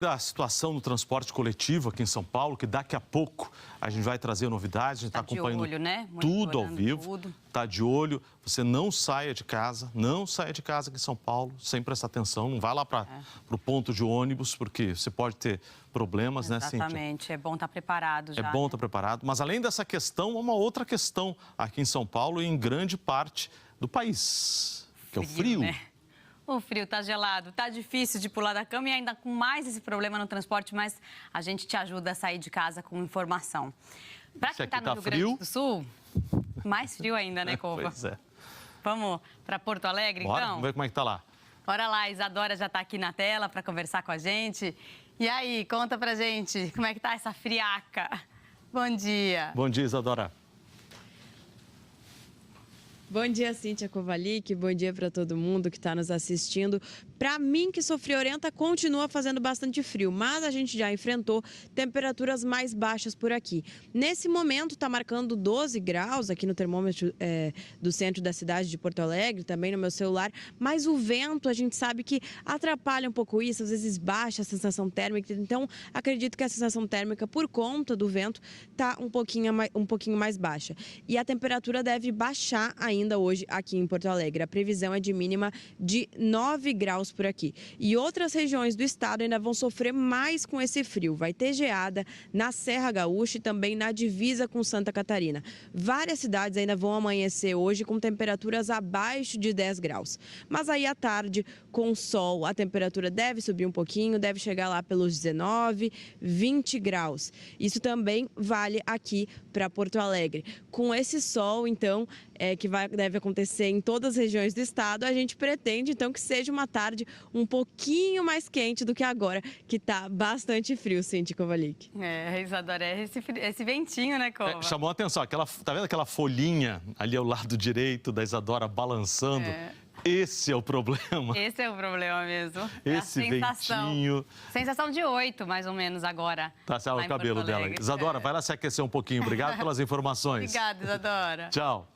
Da situação no transporte coletivo aqui em São Paulo, que daqui a pouco a gente vai trazer novidades, a gente está acompanhando olho, né? tudo ao vivo, tudo. Está de olho, você não saia de casa, aqui em São Paulo, sem prestar atenção, não vá lá para o ponto de ônibus, porque você pode ter problemas, né, Cíntia? Exatamente, é bom estar preparado já. É bom estar preparado, mas além dessa questão, uma outra questão aqui em São Paulo e em grande parte do país, que é o frio. Né? O frio tá gelado, tá difícil de pular da cama e ainda com mais esse problema no transporte, mas a gente te ajuda a sair de casa com informação. Para quem tá no Rio Grande do Sul, mais frio ainda, né, Cova? Pois é. Vamos para Porto Alegre, Bora, então? Vamos ver como é que tá lá. Bora lá, a Isadora já tá aqui na tela para conversar com a gente. E aí, conta pra gente, como é que tá essa friaca? Bom dia. Bom dia, Isadora. Bom dia, Cíntia Kovalik. Bom dia para todo mundo que está nos assistindo. Para mim, que sou friorenta, continua fazendo bastante frio, mas a gente já enfrentou temperaturas mais baixas por aqui. Nesse momento, está marcando 12 graus aqui no termômetro do centro da cidade de Porto Alegre, também no meu celular, mas o vento, a gente sabe que atrapalha um pouco isso, às vezes baixa a sensação térmica, então acredito que a sensação térmica, por conta do vento, está um pouquinho mais baixa. E a temperatura deve baixar ainda hoje aqui em Porto Alegre. A previsão é de mínima de 9 graus por aqui. E outras regiões do estado ainda vão sofrer mais com esse frio. Vai ter geada na Serra Gaúcha e também na divisa com Santa Catarina. Várias cidades ainda vão amanhecer hoje com temperaturas abaixo de 10 graus. Mas aí à tarde, com sol, a temperatura deve subir um pouquinho, deve chegar lá pelos 19, 20 graus. Isso também vale aqui para Porto Alegre. Com esse sol, então, que deve acontecer em todas as regiões do estado, a gente pretende, então, que seja uma tarde um pouquinho mais quente do que agora, que está bastante frio, Cíntia Kovalik. Isadora, esse ventinho, né, Cova? Chamou a atenção, tá vendo aquela folhinha ali ao lado direito da Isadora balançando? Esse é o problema. Esse é o problema mesmo. Esse ventinho. Sensação de 8, mais ou menos, agora. Tá, se o cabelo dela. Isadora, vai lá se aquecer um pouquinho. Obrigado pelas informações. Obrigada, Isadora. Tchau.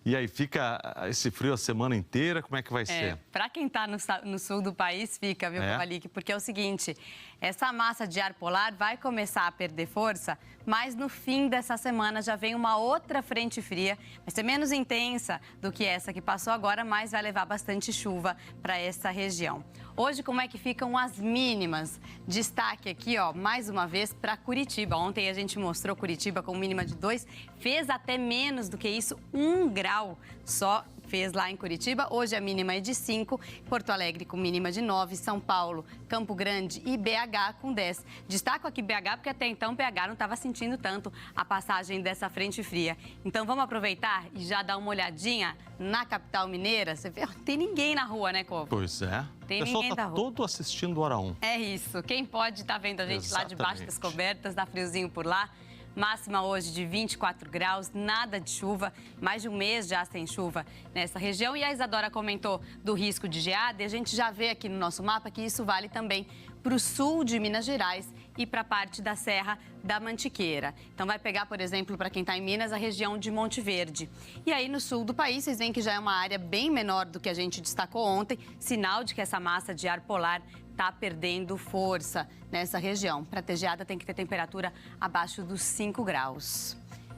E aí, fica esse frio a semana inteira? Como é que vai ser? Para quem está no sul do país, fica, viu, Kovalik? Porque é o seguinte, essa massa de ar polar vai começar a perder força, mas no fim dessa semana já vem uma outra frente fria, vai ser menos intensa do que essa que passou agora, mas vai levar bastante chuva para essa região. Hoje, como é que ficam as mínimas? Destaque aqui, ó, mais uma vez, para Curitiba. Ontem a gente mostrou Curitiba com mínima de 2, fez até menos do que isso, 1 grau só fez lá em Curitiba. Hoje a mínima é de 5, Porto Alegre com mínima de 9, São Paulo, Campo Grande e BH com 10. Destaco aqui BH porque até então BH não estava sentindo tanto a passagem dessa frente fria. Então vamos aproveitar e já dar uma olhadinha na capital mineira. Você vê, não tem ninguém na rua, né, Cova? Pois é. Tem o pessoal ninguém tá todo assistindo o Hora 1. É isso. Quem pode estar vendo a gente lá debaixo das cobertas, dá friozinho por lá. Máxima hoje de 24 graus, nada de chuva, mais de um mês já sem chuva nessa região. E a Isadora comentou do risco de geada e a gente já vê aqui no nosso mapa que isso vale também para o sul de Minas Gerais e para a parte da Serra da Mantiqueira. Então vai pegar, por exemplo, para quem está em Minas, a região de Monte Verde. E aí no sul do país, vocês veem que já é uma área bem menor do que a gente destacou ontem, sinal de que essa massa de ar polar está perdendo força nessa região. Para ter geada tem que ter temperatura abaixo dos 5 graus.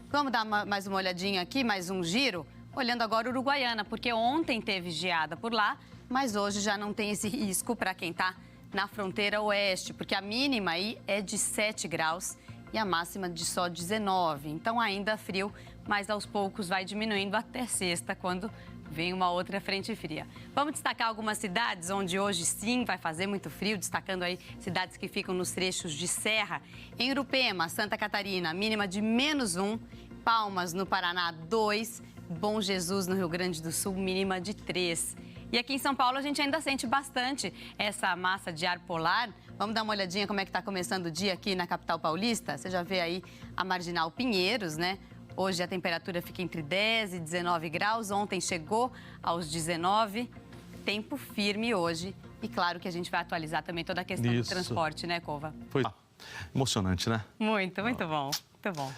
Vamos dar mais uma olhadinha aqui, mais um giro, olhando agora Uruguaiana, porque ontem teve geada por lá, mas hoje já não tem esse risco para quem está na fronteira oeste, porque a mínima aí é de 7 graus e a máxima de só 19. Então ainda frio, mas aos poucos vai diminuindo até sexta, quando vem uma outra frente fria. Vamos destacar algumas cidades onde hoje sim vai fazer muito frio, destacando aí cidades que ficam nos trechos de serra. Em Urupema, Santa Catarina, mínima de -1, Palmas, no Paraná, 2, Bom Jesus, no Rio Grande do Sul, mínima de 3. E aqui em São Paulo a gente ainda sente bastante essa massa de ar polar. Vamos dar uma olhadinha como é que está começando o dia aqui na capital paulista? Você já vê aí a Marginal Pinheiros, né? Hoje a temperatura fica entre 10 e 19 graus, ontem chegou aos 19, tempo firme hoje. E claro que a gente vai atualizar também toda a questão do transporte, né, Cova? Foi emocionante, né? Muito bom, muito bom.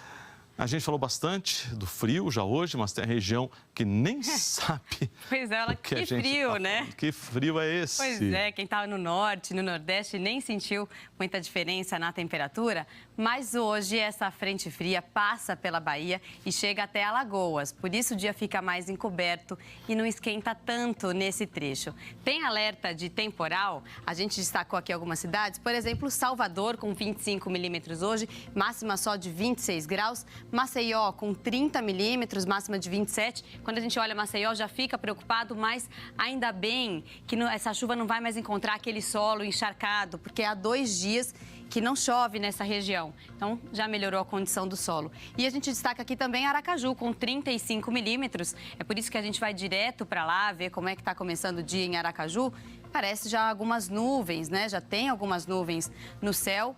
A gente falou bastante do frio já hoje, mas tem a região que nem sabe. Pois é, ela, que frio, né? Que frio é esse? Pois é, quem estava no norte, no nordeste, nem sentiu muita diferença na temperatura. Mas hoje essa frente fria passa pela Bahia e chega até Alagoas. Por isso o dia fica mais encoberto e não esquenta tanto nesse trecho. Tem alerta de temporal, a gente destacou aqui algumas cidades. Por exemplo, Salvador com 25 milímetros hoje, máxima só de 26 graus. Maceió com 30 milímetros, máxima de 27. Quando a gente olha Maceió já fica preocupado, mas ainda bem que essa chuva não vai mais encontrar aquele solo encharcado, porque há 2 dias que não chove nessa região. Então, já melhorou a condição do solo. E a gente destaca aqui também Aracaju, com 35 milímetros. É por isso que a gente vai direto para lá, ver como é que está começando o dia em Aracaju. Parece já algumas nuvens, né? Já tem algumas nuvens no céu.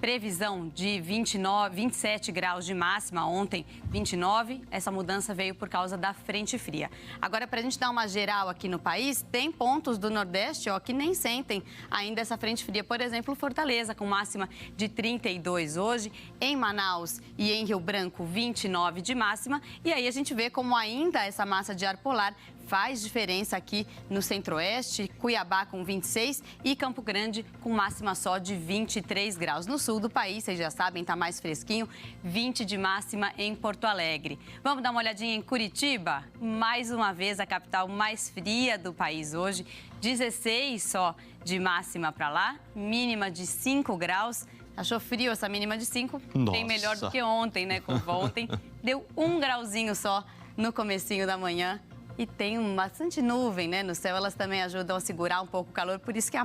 Previsão de 27 graus de máxima, ontem 29. Essa mudança veio por causa da frente fria. Agora, para a gente dar uma geral aqui no país, tem pontos do Nordeste que nem sentem ainda essa frente fria. Por exemplo, Fortaleza, com máxima de 32 hoje. Em Manaus e em Rio Branco, 29 de máxima. E aí a gente vê como ainda essa massa de ar polar faz diferença aqui no Centro-Oeste, Cuiabá com 26 e Campo Grande com máxima só de 23 graus. No sul do país, vocês já sabem, está mais fresquinho, 20 de máxima em Porto Alegre. Vamos dar uma olhadinha em Curitiba? Mais uma vez, a capital mais fria do país hoje, 16 só de máxima para lá, mínima de 5 graus. Achou frio essa mínima de 5? Bem melhor do que ontem, né? Como ontem, deu 1 grauzinho só no comecinho da manhã. E tem bastante nuvem, né, no céu. Elas também ajudam a segurar um pouco o calor. Por isso que a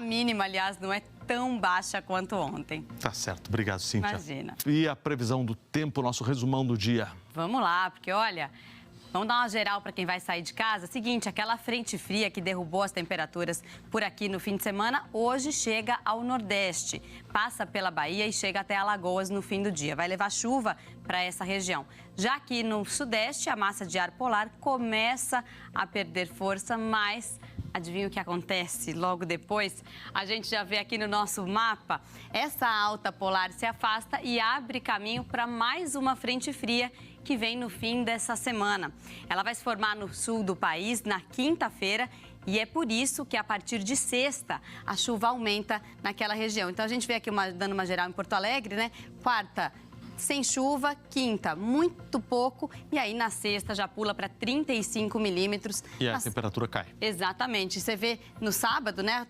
mínima, aliás, não é tão baixa quanto ontem. Tá certo. Obrigado, Cíntia. Imagina. E a previsão do tempo, nosso resumão do dia? Vamos lá, porque olha... Vamos dar uma geral para quem vai sair de casa. Seguinte, aquela frente fria que derrubou as temperaturas por aqui no fim de semana, hoje chega ao Nordeste. Passa pela Bahia e chega até Alagoas no fim do dia. Vai levar chuva para essa região. Já aqui no Sudeste, a massa de ar polar começa a perder força, mas... Adivinha o que acontece logo depois? A gente já vê aqui no nosso mapa, essa alta polar se afasta e abre caminho para mais uma frente fria que vem no fim dessa semana. Ela vai se formar no sul do país na quinta-feira e é por isso que a partir de sexta a chuva aumenta naquela região. Então a gente vê aqui dando uma geral em Porto Alegre, né? Quarta, sem chuva, quinta, muito pouco, e aí na sexta já pula para 35 milímetros. E a temperatura cai. Exatamente. Você vê no sábado, né,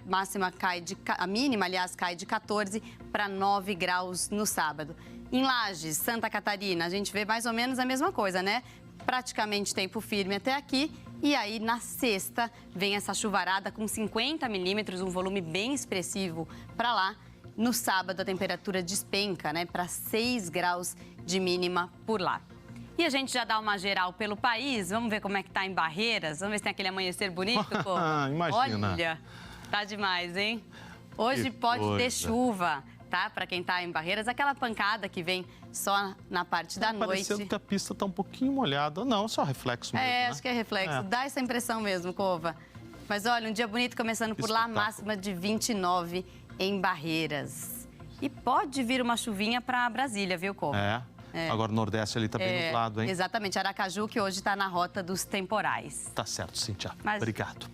a mínima, aliás, cai de 14 para 9 graus no sábado. Em Lages, Santa Catarina, a gente vê mais ou menos a mesma coisa, né? Praticamente tempo firme até aqui. E aí, na sexta, vem essa chuvarada com 50 milímetros, um volume bem expressivo para lá. No sábado, a temperatura despenca, né, para 6 graus de mínima por lá. E a gente já dá uma geral pelo país. Vamos ver como é que tá em Barreiras. Vamos ver se tem aquele amanhecer bonito, pô. Imagina. Olha, tá demais, hein? Hoje pode ter chuva, tá? Para quem tá em Barreiras. Aquela pancada que vem só na parte da noite. Parecendo que a pista tá um pouquinho molhada. Não, só reflexo mesmo, né? Acho que é reflexo. Dá essa impressão mesmo, Cova. Mas olha, um dia bonito começando por lá. Máxima de 29 em Barreiras. E pode vir uma chuvinha para Brasília, viu, Cova? Agora o Nordeste ali tá bem nublado, hein? Exatamente. Aracaju, que hoje está na rota dos temporais. Tá certo, Cíntia. Obrigado.